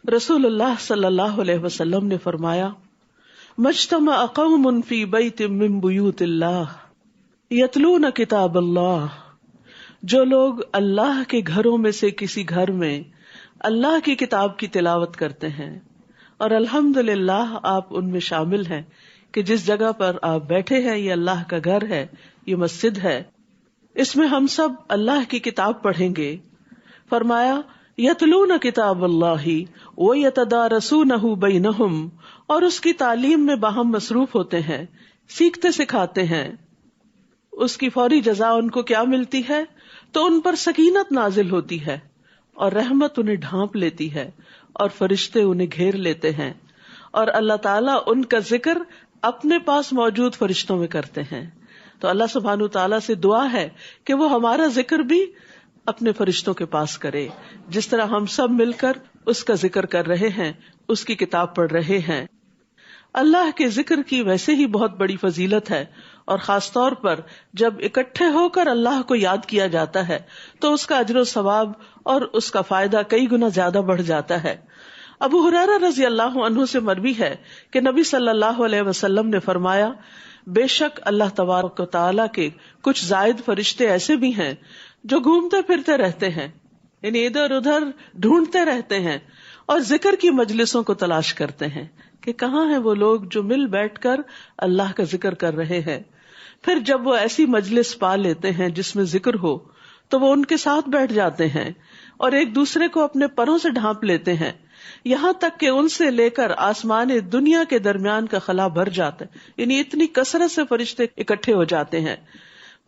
رسول اللہ صلی اللہ علیہ وسلم نے فرمایا، مجتمع قوم فی بیت من بیوت اللہ یتلون کتاب اللہ، جو لوگ اللہ کے گھروں میں سے کسی گھر میں اللہ کی کتاب کی تلاوت کرتے ہیں، اور الحمدللہ آپ ان میں شامل ہیں کہ جس جگہ پر آپ بیٹھے ہیں یہ اللہ کا گھر ہے، یہ مسجد ہے، اس میں ہم سب اللہ کی کتاب پڑھیں گے۔ فرمایا یتلون کتاب اللہ ویتدارسونہ بینہم، اور اس کی تعلیم میں باہم مصروف ہوتے ہیں، سیکھتے سکھاتے ہیں۔ اس کی فوری جزا ان کو کیا ملتی ہے؟ تو ان پر سکینت نازل ہوتی ہے اور رحمت انہیں ڈھانپ لیتی ہے اور فرشتے انہیں گھیر لیتے ہیں، اور اللہ تعالیٰ ان کا ذکر اپنے پاس موجود فرشتوں میں کرتے ہیں۔ تو اللہ سبحانہ وتعالیٰ سے دعا ہے کہ وہ ہمارا ذکر بھی اپنے فرشتوں کے پاس کرے، جس طرح ہم سب مل کر اس کا ذکر کر رہے ہیں، اس کی کتاب پڑھ رہے ہیں۔ اللہ کے ذکر کی ویسے ہی بہت بڑی فضیلت ہے، اور خاص طور پر جب اکٹھے ہو کر اللہ کو یاد کیا جاتا ہے تو اس کا اجر و ثواب اور اس کا فائدہ کئی گنا زیادہ بڑھ جاتا ہے۔ ابو ہریرہ رضی اللہ عنہ سے مروی ہے کہ نبی صلی اللہ علیہ وسلم نے فرمایا، بے شک اللہ تبارک و تعالیٰ کے کچھ زائد فرشتے ایسے بھی ہیں جو گھومتے پھرتے رہتے ہیں، یعنی ادھر ادھر ڈھونڈتے رہتے ہیں اور ذکر کی مجلسوں کو تلاش کرتے ہیں کہ کہاں ہیں وہ لوگ جو مل بیٹھ کر اللہ کا ذکر کر رہے ہیں۔ پھر جب وہ ایسی مجلس پا لیتے ہیں جس میں ذکر ہو تو وہ ان کے ساتھ بیٹھ جاتے ہیں اور ایک دوسرے کو اپنے پروں سے ڈھانپ لیتے ہیں، یہاں تک کہ ان سے لے کر آسمان دنیا کے درمیان کا خلا بھر جاتا ہے، یعنی اتنی کثرت سے فرشتے اکٹھے ہو جاتے ہیں۔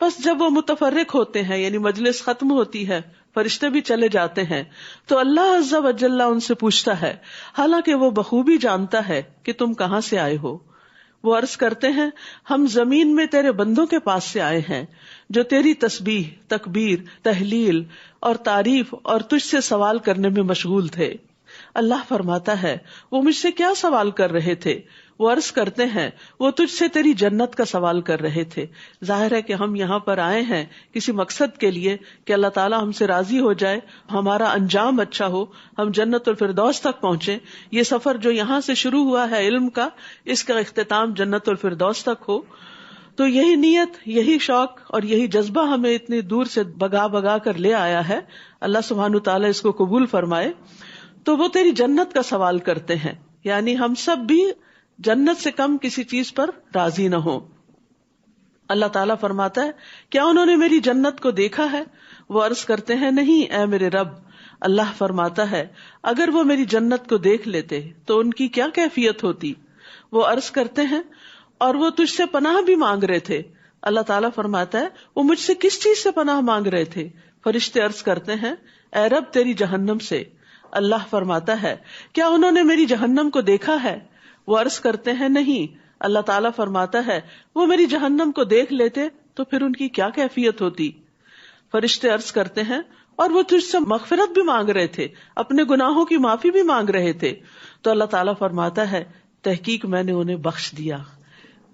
بس جب وہ متفرق ہوتے ہیں، یعنی مجلس ختم ہوتی ہے، فرشتے بھی چلے جاتے ہیں، تو اللہ عز و جل ان سے پوچھتا ہے، حالانکہ وہ بخوبی جانتا ہے کہ تم کہاں سے آئے ہو۔ وہ عرض کرتے ہیں، ہم زمین میں تیرے بندوں کے پاس سے آئے ہیں جو تیری تسبیح، تکبیر، تحلیل اور تعریف اور تجھ سے سوال کرنے میں مشغول تھے۔ اللہ فرماتا ہے، وہ مجھ سے کیا سوال کر رہے تھے؟ وہ عرض کرتے ہیں، وہ تجھ سے تیری جنت کا سوال کر رہے تھے۔ ظاہر ہے کہ ہم یہاں پر آئے ہیں کسی مقصد کے لیے کہ اللہ تعالیٰ ہم سے راضی ہو جائے، ہمارا انجام اچھا ہو، ہم جنت الفردوس تک پہنچے۔ یہ سفر جو یہاں سے شروع ہوا ہے علم کا، اس کا اختتام جنت الفردوس تک ہو۔ تو یہی نیت، یہی شوق اور یہی جذبہ ہمیں اتنی دور سے بگا بگا کر لے آیا ہے۔ اللہ سبحانہ تعالیٰ اس کو قبول فرمائے۔ تو وہ تیری جنت کا سوال کرتے ہیں، یعنی ہم سب بھی جنت سے کم کسی چیز پر راضی نہ ہو۔ اللہ تعالیٰ فرماتا ہے، کیا انہوں نے میری جنت کو دیکھا ہے؟ وہ عرض کرتے ہیں، نہیں اے میرے رب۔ اللہ فرماتا ہے، اگر وہ میری جنت کو دیکھ لیتے تو ان کی کیا کیفیت ہوتی؟ وہ عرض کرتے ہیں، اور وہ تجھ سے پناہ بھی مانگ رہے تھے۔ اللہ تعالیٰ فرماتا ہے، وہ مجھ سے کس چیز سے پناہ مانگ رہے تھے؟ فرشتے عرض کرتے ہیں، اے رب تیری جہنم سے۔ اللہ فرماتا ہے، کیا انہوں نے میری جہنم کو دیکھا ہے؟ وہ عرض کرتے ہیں، نہیں۔ اللہ تعالیٰ فرماتا ہے، وہ میری جہنم کو دیکھ لیتے تو پھر ان کی کیا کیفیت ہوتی؟ فرشتے عرض کرتے ہیں، اور وہ تجھ سے مغفرت بھی مانگ رہے تھے، اپنے گناہوں کی معافی بھی مانگ رہے تھے۔ تو اللہ تعالیٰ فرماتا ہے، تحقیق میں نے انہیں بخش دیا۔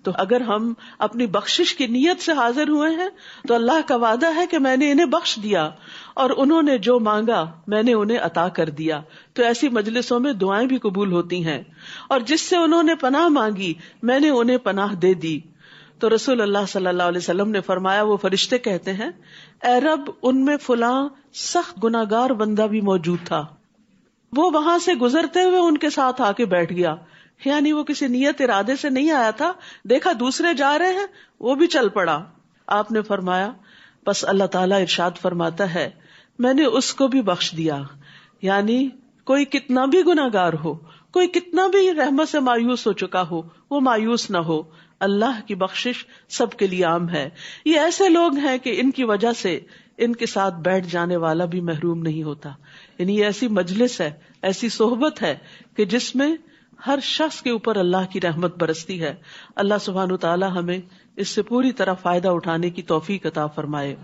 تو اگر ہم اپنی بخشش کی نیت سے حاضر ہوئے ہیں تو اللہ کا وعدہ ہے کہ میں نے انہیں بخش دیا، اور انہوں نے جو مانگا میں نے انہیں عطا کر دیا۔ تو ایسی مجلسوں میں دعائیں بھی قبول ہوتی ہیں، اور جس سے انہوں نے پناہ مانگی میں نے انہیں پناہ دے دی۔ تو رسول اللہ صلی اللہ علیہ وسلم نے فرمایا، وہ فرشتے کہتے ہیں، اے رب ان میں فلاں سخت گناہگار بندہ بھی موجود تھا، وہ وہاں سے گزرتے ہوئے ان کے ساتھ آ کے بیٹھ گیا، یعنی وہ کسی نیت ارادے سے نہیں آیا تھا، دیکھا دوسرے جا رہے ہیں وہ بھی چل پڑا۔ آپ نے فرمایا، بس اللہ تعالیٰ ارشاد فرماتا ہے، میں نے اس کو بھی بخش دیا۔ یعنی کوئی کتنا بھی گناہگار ہو، کوئی کتنا بھی رحمت سے مایوس ہو چکا ہو، وہ مایوس نہ ہو۔ اللہ کی بخشش سب کے لیے عام ہے۔ یہ ایسے لوگ ہیں کہ ان کی وجہ سے ان کے ساتھ بیٹھ جانے والا بھی محروم نہیں ہوتا۔ یعنی یہ ایسی مجلس ہے، ایسی صحبت ہے کہ جس میں ہر شخص کے اوپر اللہ کی رحمت برستی ہے۔ اللہ سبحانہ تعالی ہمیں اس سے پوری طرح فائدہ اٹھانے کی توفیق عطا فرمائے۔